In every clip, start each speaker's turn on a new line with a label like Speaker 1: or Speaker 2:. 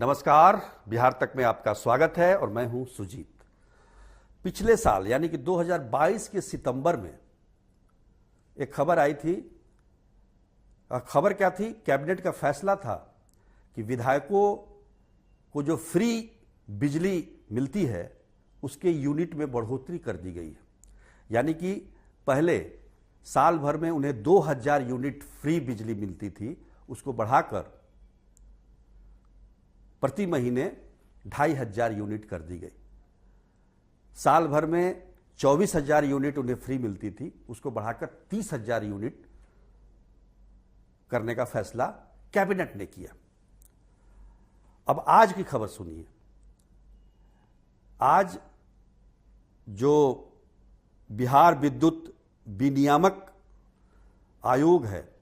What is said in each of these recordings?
Speaker 1: नमस्कार, बिहार तक में आपका स्वागत है और मैं हूं सुजीत। पिछले साल यानी कि 2022 के सितंबर में एक खबर आई थी। खबर क्या थी? कैबिनेट का फैसला था कि विधायकों को जो फ्री बिजली मिलती है उसके यूनिट में बढ़ोतरी कर दी गई है। यानी कि पहले साल भर में उन्हें 2000 यूनिट फ्री बिजली मिलती थी, उसको बढ़ाकर प्रति महीने 2500 यूनिट कर दी गई। साल भर में 24,000 यूनिट उन्हें फ्री मिलती थी, उसको बढ़ाकर 30,000 यूनिट करने का फैसला कैबिनेट ने किया। अब आज की खबर सुनिए। आज जो बिहार विद्युत विनियामक आयोग है,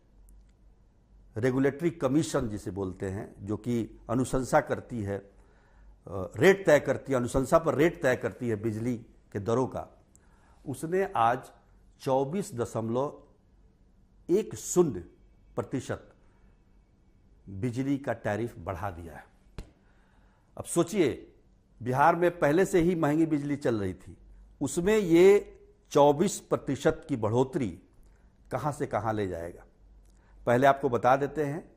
Speaker 1: रेगुलेटरी कमीशन जिसे बोलते हैं, जो कि अनुशंसा करती है, रेट तय करती है, अनुशंसा पर रेट तय करती है बिजली के दरों का, उसने आज 24.10% बिजली का टैरिफ बढ़ा दिया है। अब सोचिए, बिहार में पहले से ही महंगी बिजली चल रही थी, उसमें ये 24% की बढ़ोतरी कहां से कहां ले जाएगा। पहले आपको बता देते हैं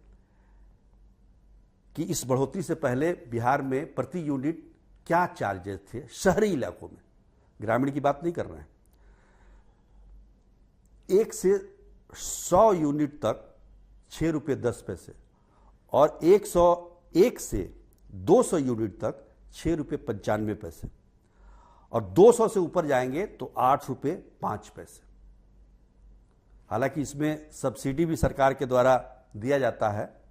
Speaker 1: कि इस बढ़ोतरी से पहले बिहार में प्रति यूनिट क्या चार्जेस थे शहरी इलाकों में, ग्रामीण की बात नहीं कर रहे हैं। 1 से 100 यूनिट तक 6 रुपये 10 पैसे और 101 से 200 यूनिट तक 6 रुपये 95 पैसे और 200 से ऊपर जाएंगे तो 8 रुपये 5 पैसे। हालांकि इसमें सब्सिडी भी सरकार के द्वारा दिया जाता है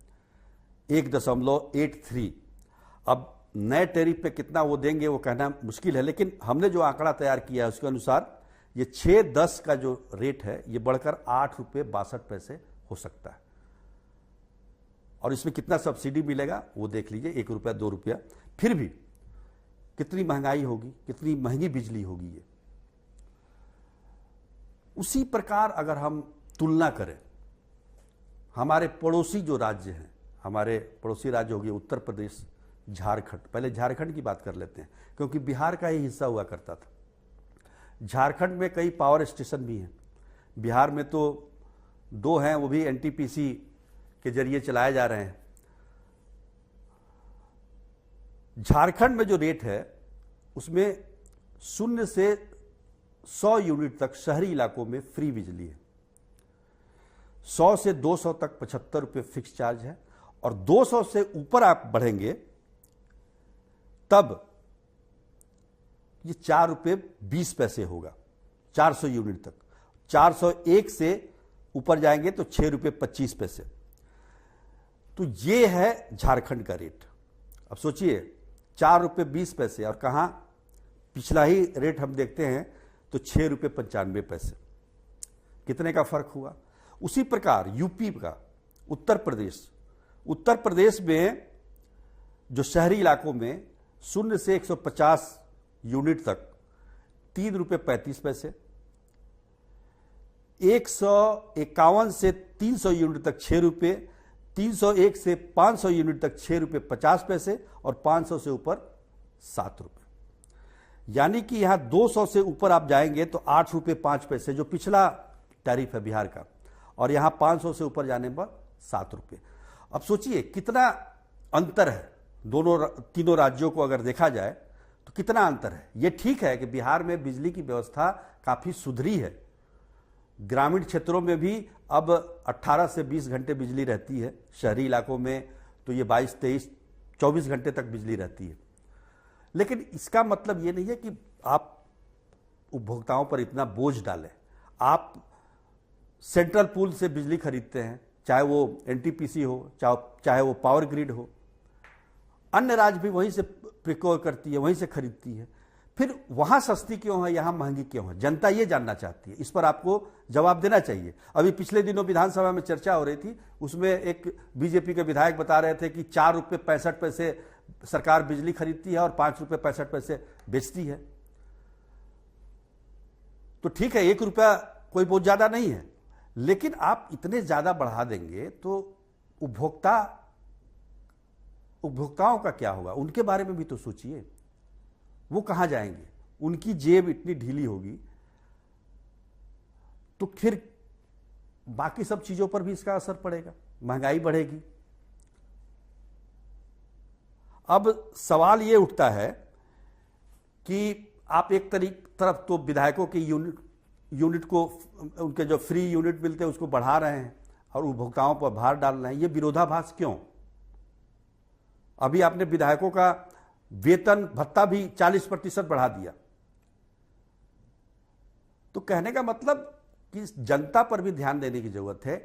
Speaker 1: 1.83। अब नए टैरिफ पे कितना वो देंगे वो कहना मुश्किल है, लेकिन हमने जो आंकड़ा तैयार किया है उसके अनुसार ये 6-10 का जो रेट है ये बढ़कर 8 रुपये 62 पैसे हो सकता है। और इसमें कितना सब्सिडी मिलेगा वो देख लीजिए, 1 रुपया 2 रुपया। फिर भी कितनी महंगाई होगी, कितनी महंगी बिजली होगी ये। उसी प्रकार अगर हम तुलना करें हमारे पड़ोसी जो राज्य हैं, हमारे पड़ोसी राज्य हो गए उत्तर प्रदेश, झारखंड। पहले झारखंड की बात कर लेते हैं क्योंकि बिहार का ही हिस्सा हुआ करता था। झारखंड में कई पावर स्टेशन भी हैं। बिहार में तो 2 हैं, वो भी एनटीपीसी के जरिए चलाए जा रहे हैं। झारखंड में जो रेट है उसमें 0 से 100 यूनिट तक शहरी इलाकों में फ्री बिजली है। 100 से 200 तक 75 रुपये फिक्स चार्ज है और 200 से ऊपर आप बढ़ेंगे तब ये 4 रुपये 20 पैसे होगा 400 यूनिट तक। 401 से ऊपर जाएंगे तो 6 रुपये 25 पैसे। तो ये है झारखंड का रेट। अब सोचिए 4 रुपये 20 पैसे और कहां पिछला ही रेट हम देखते हैं तो 6 रुपये 95 पैसे। कितने का फर्क हुआ। उसी प्रकार यूपी का उत्तर प्रदेश में जो शहरी इलाकों में 0 से 150 यूनिट तक 3 रुपये 35 पैसे, 151 से 300 यूनिट तक 6 रुपये, 301 से 500 यूनिट तक 6 रुपये 50 पैसे और 500 से ऊपर 7 रुपये। यानी कि यहां 200 से ऊपर आप जाएंगे तो 8 रुपये 5 पैसे जो पिछला टैरिफ है बिहार का, और यहां 500 से ऊपर जाने पर 7 रुपये। अब सोचिए कितना अंतर है तीनों राज्यों को अगर देखा जाए तो कितना अंतर है। यह ठीक है कि बिहार में बिजली की व्यवस्था काफी सुधरी है। ग्रामीण क्षेत्रों में भी अब 18 से 20 घंटे बिजली रहती है, शहरी इलाकों में तो ये 22, 23, 24 घंटे तक बिजली रहती है। लेकिन इसका मतलब ये नहीं है कि आप उपभोक्ताओं पर इतना बोझ डालें। आप सेंट्रल पूल से बिजली खरीदते हैं, चाहे वो एनटीपीसी हो, चाहे वो पावर ग्रिड हो। अन्य राज्य भी वहीं से प्रिक्योर करती है, वहीं से खरीदती है। फिर वहां सस्ती क्यों है, यहां महंगी क्यों है, जनता ये जानना चाहती है। इस पर आपको जवाब देना चाहिए। अभी पिछले दिनों विधानसभा में चर्चा हो रही थी, उसमें एक बीजेपी के विधायक बता रहे थे कि 4 रुपये 65 पैसे सरकार बिजली खरीदती है और 5 रुपये 65 पैसे बेचती है। तो ठीक है, 1 रुपया कोई बहुत ज्यादा नहीं है, लेकिन आप इतने ज्यादा बढ़ा देंगे तो उपभोक्ता उपभोक्ताओं का क्या होगा, उनके बारे में भी तो सोचिए। वो कहां जाएंगे, उनकी जेब इतनी ढीली होगी तो फिर बाकी सब चीजों पर भी इसका असर पड़ेगा, महंगाई बढ़ेगी। अब सवाल ये उठता है कि आप एक तरफ तो विधायकों के यूनिट को, उनके जो फ्री यूनिट मिलते हैं उसको बढ़ा रहे हैं और उपभोक्ताओं पर भार डाल रहे हैं। ये विरोधाभास क्यों? अभी आपने विधायकों का वेतन भत्ता भी 40% बढ़ा दिया। तो कहने का मतलब कि जनता पर भी ध्यान देने की जरूरत है।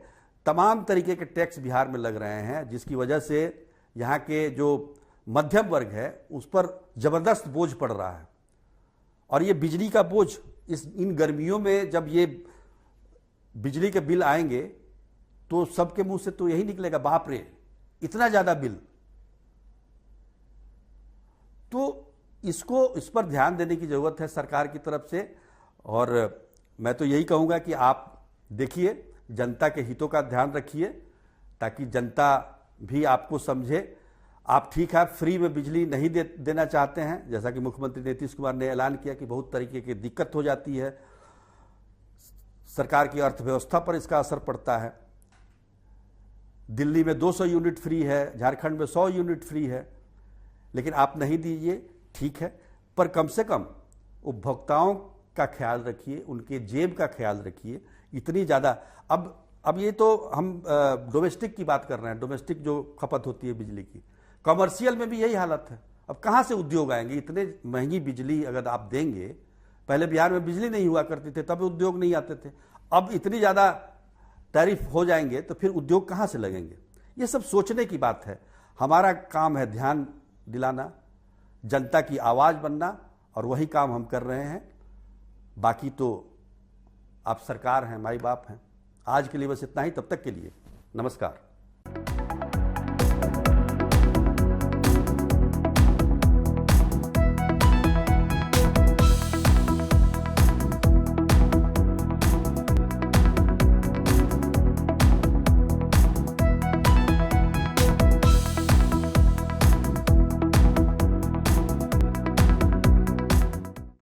Speaker 1: तमाम तरीके के टैक्स बिहार में लग रहे हैं, जिसकी वजह से यहाँ के जो मध्यम वर्ग है उस पर जबरदस्त बोझ पड़ रहा है। और ये बिजली का बोझ इन गर्मियों में जब ये बिजली के बिल आएंगे तो सबके मुंह से तो यही निकलेगा, बाप रे इतना ज्यादा बिल। तो इस पर ध्यान देने की जरूरत है सरकार की तरफ से। और मैं तो यही कहूंगा कि आप देखिए, जनता के हितों का ध्यान रखिए ताकि जनता भी आपको समझे। आप ठीक है, फ्री में बिजली नहीं देना चाहते हैं, जैसा कि मुख्यमंत्री नीतीश कुमार ने ऐलान किया कि बहुत तरीके की दिक्कत हो जाती है, सरकार की अर्थव्यवस्था पर इसका असर पड़ता है। दिल्ली में 200 यूनिट फ्री है, झारखंड में 100 यूनिट फ्री है, लेकिन आप नहीं दीजिए, ठीक है, पर कम से कम उपभोक्ताओं का ख्याल रखिए, उनके जेब का ख्याल रखिए। इतनी ज़्यादा अब ये तो हम डोमेस्टिक की बात कर रहे हैं, डोमेस्टिक जो खपत होती है बिजली की। कमर्शियल में भी यही हालत है। अब कहाँ से उद्योग आएंगे? इतने महंगी बिजली अगर आप देंगे, पहले बिहार में बिजली नहीं हुआ करती थे तब उद्योग नहीं आते थे, अब इतनी ज़्यादा टैरिफ हो जाएंगे तो फिर उद्योग कहाँ से लगेंगे? ये सब सोचने की बात है। हमारा काम है ध्यान दिलाना, जनता की आवाज़ बनना, और वही काम हम कर रहे हैं। बाकी तो आप सरकार हैं, माई बाप हैं। आज के लिए बस इतना ही, तब तक के लिए नमस्कार।